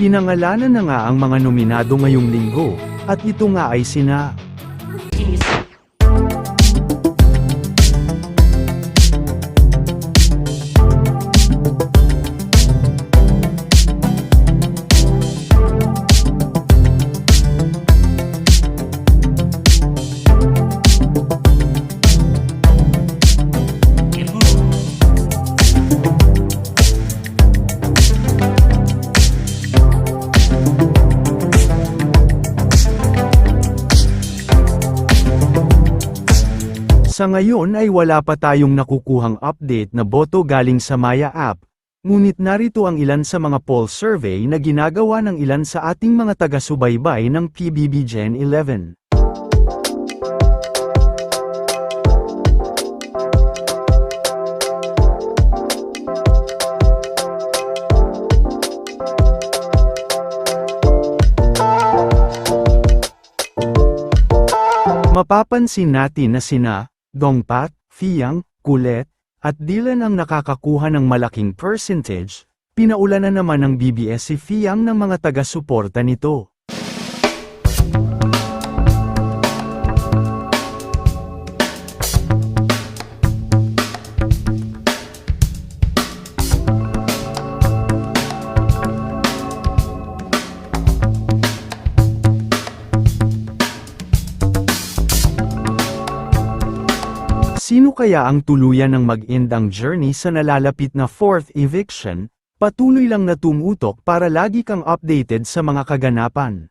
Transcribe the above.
Pinangalanan na nga ang mga nominado ngayong linggo, at ito nga ay sina Sa ngayon ay wala pa tayong nakukuhang update na boto galing sa Maya app, ngunit narito ang ilan sa mga poll survey na ginagawa ng ilan sa ating mga taga-subaybay ng PBB Gen 11. Mapapansin natin na sina Dongpat, Fiang, Kulet, at Dylan ang nakakakuha ng malaking percentage. Pinaulanan naman ng BBS si Fiang ng mga taga-suporta nito. Sino kaya ang tuluyan ng mag-end ang journey sa nalalapit na 4th eviction? Patuloy lang na tumutok para lagi kang updated sa mga kaganapan.